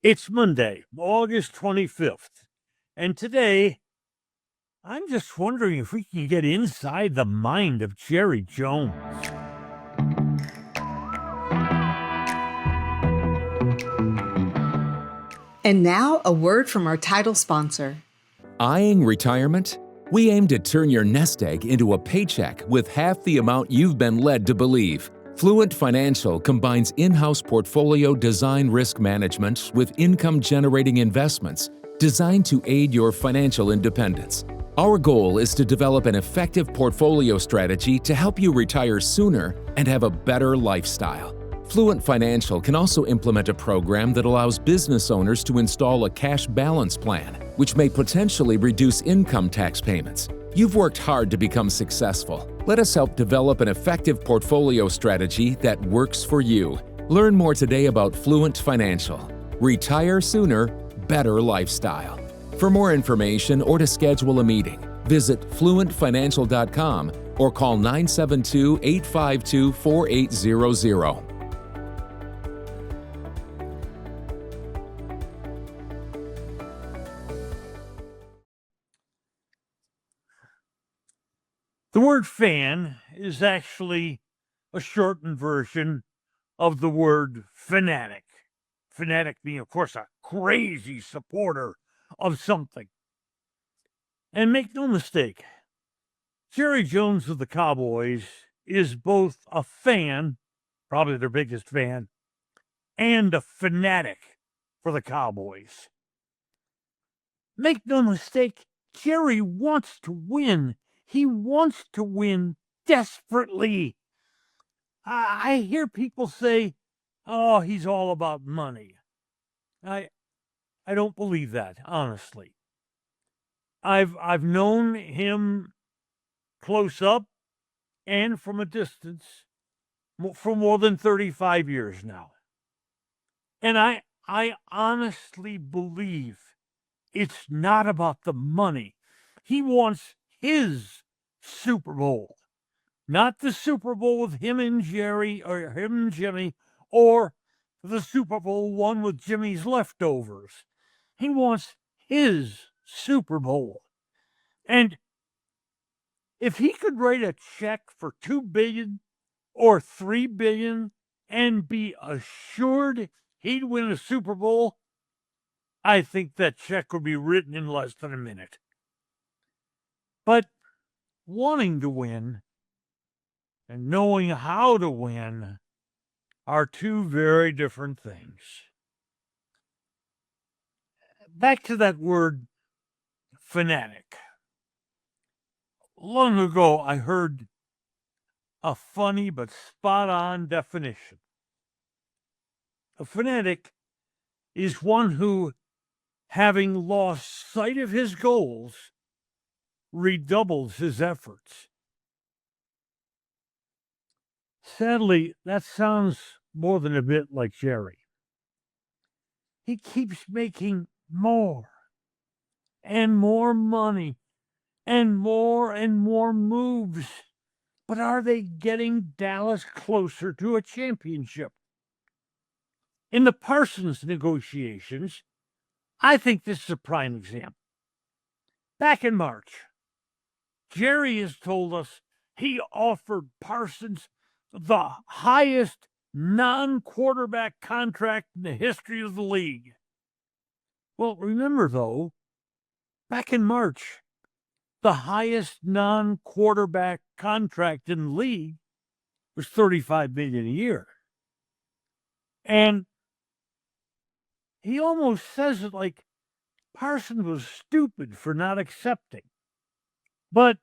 It's Monday, August 25th, and today I'm just wondering if we can get inside the mind of Jerry Jones. And now, a word from our title sponsor. Eyeing retirement? We aim to turn your nest egg into a paycheck with half the amount you've been led to believe. Fluent Financial combines in-house portfolio design risk management with income-generating investments designed to aid your financial independence. Our goal is to develop an effective portfolio strategy to help you retire sooner and have a better lifestyle. Fluent Financial can also implement a program that allows business owners to install a cash balance plan, which may potentially reduce income tax payments. You've worked hard to become successful. Let us help develop an effective portfolio strategy that works for you. Learn more today about Fluent Financial. Retire sooner, better lifestyle. For more information or to schedule a meeting, visit fluentfinancial.com or call 972-852-4800. The word fan is actually a shortened version of the word fanatic. Fanatic being, of course, a crazy supporter of something. And make no mistake, Jerry Jones of the Cowboys is both a fan, probably their biggest fan, and a fanatic for the Cowboys. Make no mistake, Jerry wants to win. He wants to win desperately. I hear people say, oh, he's all about money. I don't believe that, honestly. I've known him close up and from a distance for more than 35 years now. And I honestly believe it's not about the money. He wants his Super Bowl, not the Super Bowl with him and Jerry or him and Jimmy, or the Super Bowl one with Jimmy's leftovers. He wants his Super Bowl. And if he could write a check for $2 billion or $3 billion and be assured he'd win a Super Bowl, I think that check would be written in less than a minute. But wanting to win and knowing how to win are two very different things. Back to that word fanatic. Long ago, I heard a funny but spot-on definition. A fanatic is one who, having lost sight of his goals, redoubles his efforts. Sadly, that sounds more than a bit like Jerry. He keeps making more and more money and more moves. But are they getting Dallas closer to a championship? In the Parsons negotiations, I think this is a prime example. Back in March, Jerry has told us he offered Parsons the highest non-quarterback contract in the history of the league. Well, remember, though, back in March, the highest non-quarterback contract in the league was $35 million a year. And he almost says it like Parsons was stupid for not accepting. But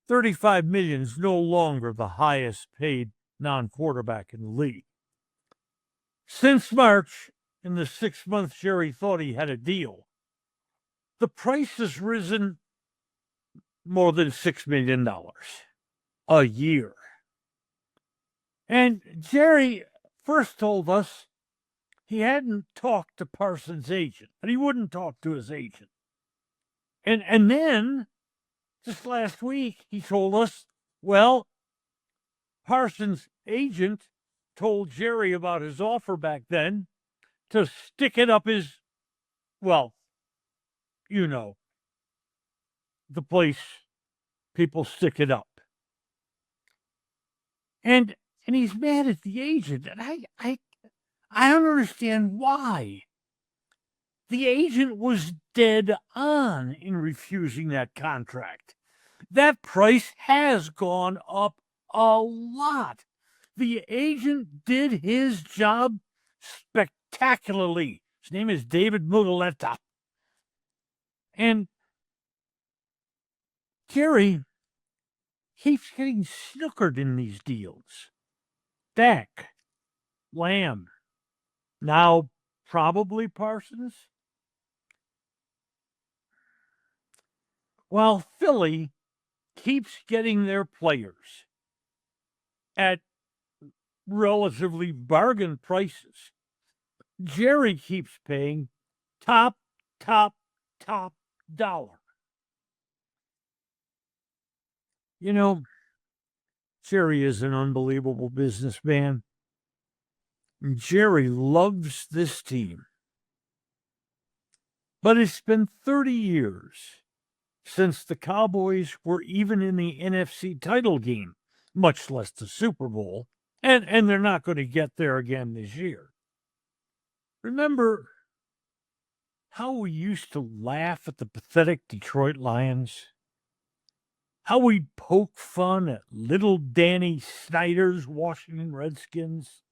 $35 million is no longer the highest paid non-quarterback in the league. Since March, in the 6 months Jerry thought he had a deal, the price has risen more than $6 million a year. And Jerry first told us he hadn't talked to Parsons' agent, and he wouldn't talk to his agent. And then, just last week, he told us, well, Parsons' agent told Jerry about his offer back then, to stick it up his, well, you know, the place people stick it up. And he's mad at the agent, and I don't understand why. The agent was dead on in refusing that contract. That price has gone up a lot. The agent did his job spectacularly. His name is David Mugoletta. And Jerry keeps getting snookered in these deals. Dak, Lamb, now probably Parsons. While Philly keeps getting their players at relatively bargain prices, Jerry keeps paying top dollar. You know, Jerry is an unbelievable businessman. Jerry loves this team. But it's been 30 years since the Cowboys were even in the NFC title game, much less the Super Bowl, and they're not going to get there again this year. Remember how we used to laugh at the pathetic Detroit Lions? How we'd poke fun at little Danny Snyder's Washington Redskins?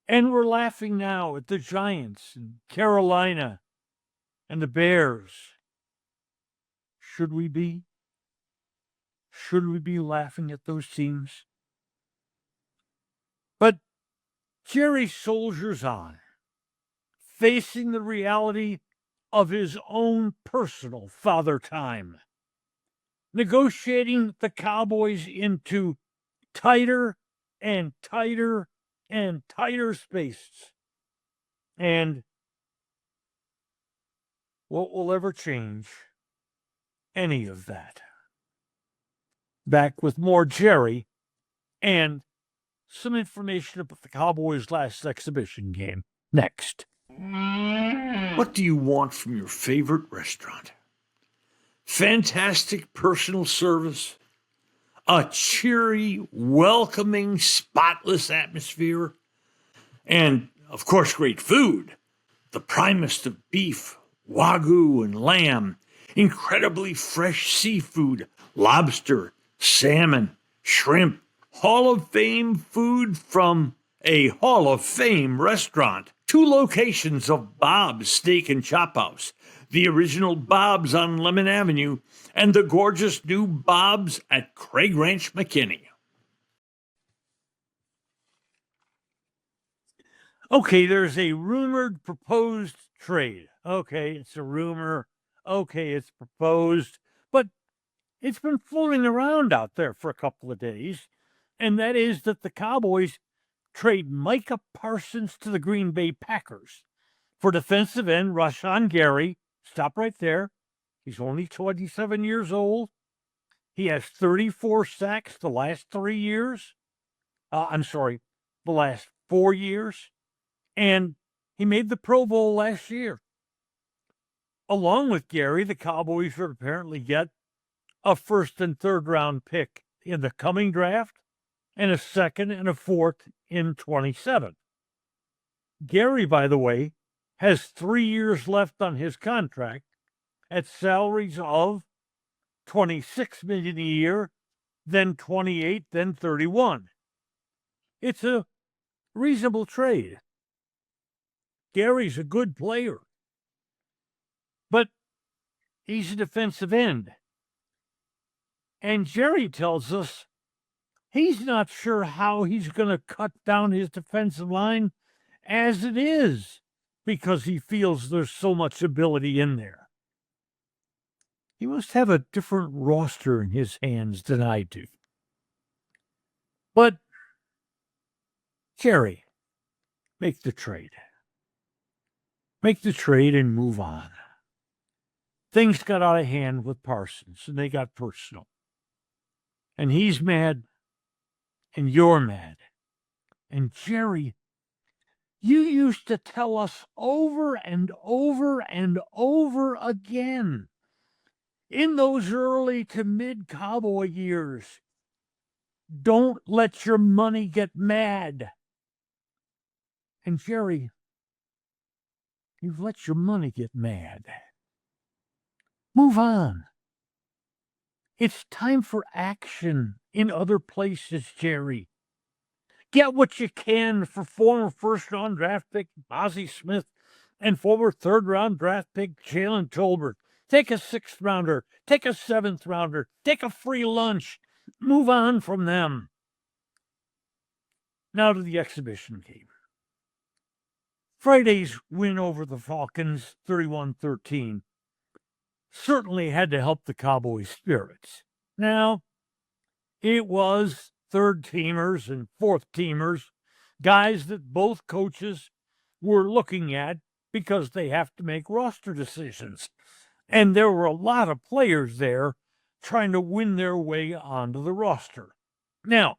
And we're laughing now at the Giants and Carolina and the Bears. Should we be? Should we be laughing at those teams? But Jerry soldiers on, facing the reality of his own personal father time, negotiating the Cowboys into tighter and tighter and tighter spaces. And what will ever change any of that? Back with more Jerry and some information about the Cowboys' last exhibition game next. What do you want from your favorite restaurant? Fantastic personal service, a cheery, welcoming, spotless atmosphere, and, of course, great food. The primest of beef, wagyu, and lamb, incredibly fresh seafood, lobster, salmon, shrimp, Hall of Fame food from a Hall of Fame restaurant. 2 locations of Bob's Steak and Chop House, the original Bob's on Lemon Avenue, and the gorgeous new Bob's at Craig Ranch, McKinney. Okay, there's a rumored proposed trade. Okay, it's a rumor. Okay, it's proposed. But it's been floating around out there for a couple of days. And that is that the Cowboys trade Micah Parsons to the Green Bay Packers for defensive end Rashawn Gary. Stop right there. He's only 27 years old. He has 34 sacks the last 3 years. The last 4 years. And he made the Pro Bowl last year. Along with Gary, the Cowboys would apparently get a 1st and 3rd round pick in the coming draft and a 2nd and a 4th in 27. Gary, by the way, has 3 years left on his contract at salaries of $26 million a year, then 28, then 31. It's a reasonable trade. Gary's a good player, but he's a defensive end. And Jerry tells us he's not sure how he's going to cut down his defensive line as it is because he feels there's so much ability in there. He must have a different roster in his hands than I do. But, Jerry, make the trade. Make the trade and move on. Things got out of hand with Parsons, and they got personal. And he's mad, and you're mad. And Jerry, You used to tell us over and over and over again in those early to mid Cowboy years, don't let your money get mad. And Jerry, you've let your money get mad. Move on. It's time for action in other places, Jerry. Get what you can for former first-round draft pick Ozzie Smith and former third-round draft pick Jalen Tolbert. Take a sixth-rounder, take a seventh-rounder, take a free lunch. Move on from them. Now to the exhibition game. Friday's win over the Falcons, 31-13, certainly had to help the Cowboys' spirits. Now, it was third-teamers and fourth-teamers, guys that both coaches were looking at because they have to make roster decisions. And there were a lot of players there trying to win their way onto the roster. Now,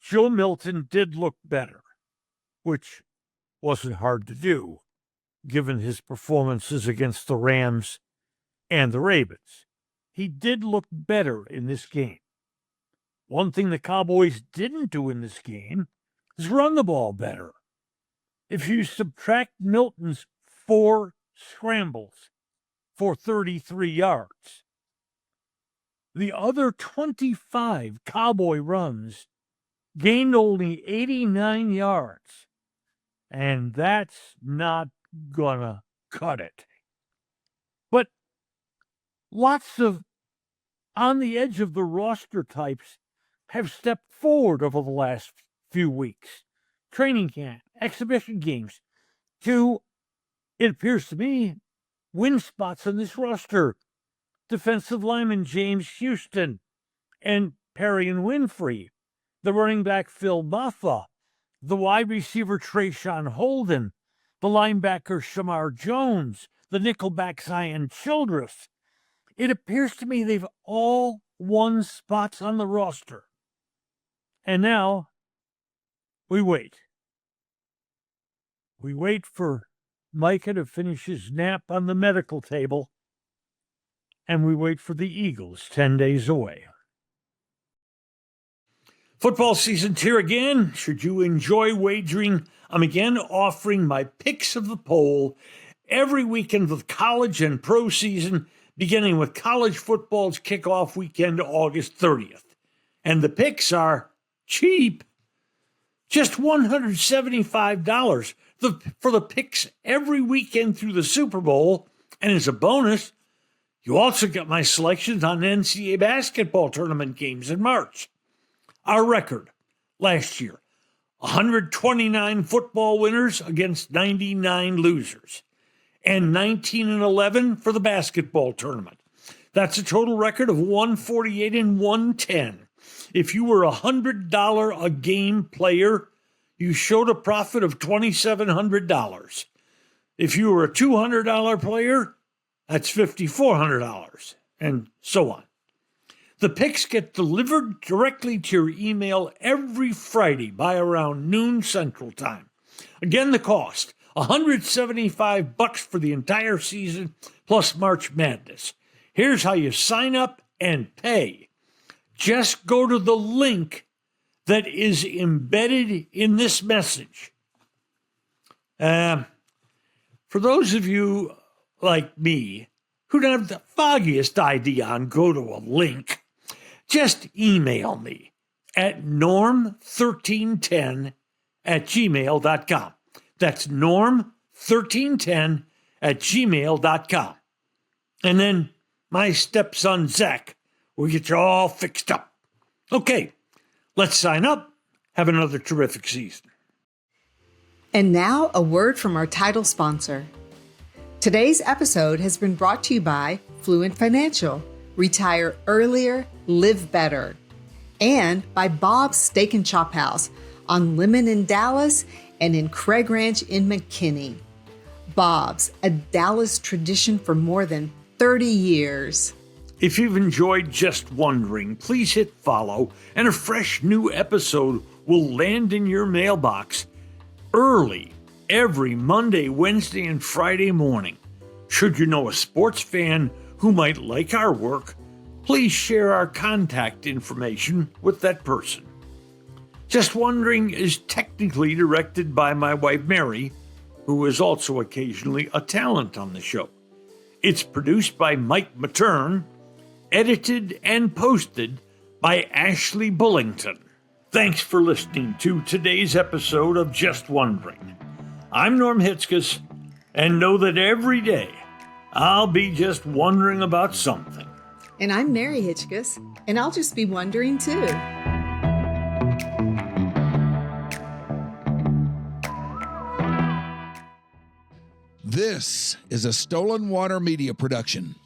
Joe Milton did look better, which wasn't hard to do, given his performances against the Rams and the Ravens. He did look better in this game. One thing the Cowboys didn't do in this game is run the ball better. If you subtract Milton's 4 scrambles for 33 yards, the other 25 Cowboy runs gained only 89 yards, and that's not gonna cut it. But lots of on the edge of the roster types have stepped forward over the last few weeks. Training camp, exhibition games, to, it appears to me, win spots on this roster. Defensive lineman James Houston and Perry and Winfrey, the running back Phil Maffa, the wide receiver Trayshawn Holden, the linebacker Shamar Jones, the nickelback Zion Childress. It appears to me they've all won spots on the roster. And now, we wait. We wait for Micah to finish his nap on the medical table, and we wait for the Eagles 10 days away. Football season's here again. Should you enjoy wagering, I'm again offering my picks of the poll every weekend of college and pro season, beginning with college football's kickoff weekend, August 30th. And the picks are cheap. Just $175 for the picks every weekend through the Super Bowl. And as a bonus, you also get my selections on NCAA basketball tournament games in March. Our record last year, 129 football winners against 99 losers, and 19-11 for the basketball tournament. That's a total record of 148 and 110. If you were a $100 a game player, you showed a profit of $2,700. If you were a $200 player, that's $5,400, and so on. The picks get delivered directly to your email every Friday by around noon Central Time. Again, the cost, $175 for the entire season plus March Madness. Here's how you sign up and pay. Just go to the link that is embedded in this message. For those of you like me who don't have the foggiest idea on go to a link, just email me at norm1310@gmail.com. That's norm1310@gmail.com. And then my stepson, Zach, will get you all fixed up. Okay, let's sign up. Have another terrific season. And now, a word from our title sponsor. Today's episode has been brought to you by Fluent Financial. Retire earlier, live better. And by Bob's Steak and Chop House on Lemon in Dallas and in Craig Ranch in McKinney. Bob's, a Dallas tradition for more than 30 years. If you've enjoyed Just Wondering, please hit follow, and a fresh new episode will land in your mailbox early every Monday, Wednesday, and Friday morning. Should you know a sports fan who might like our work, please share our contact information with that person. Just Wondering is technically directed by my wife Mary, who is also occasionally a talent on the show. It's produced by Mike Matern, edited and posted by Ashley Bullington. Thanks for listening to today's episode of Just Wondering. I'm Norm Hitzges, and know that every day I'll be just wondering about something. And I'm Mary Hitzges, and I'll just be wondering too. This is a Stolen Water Media production.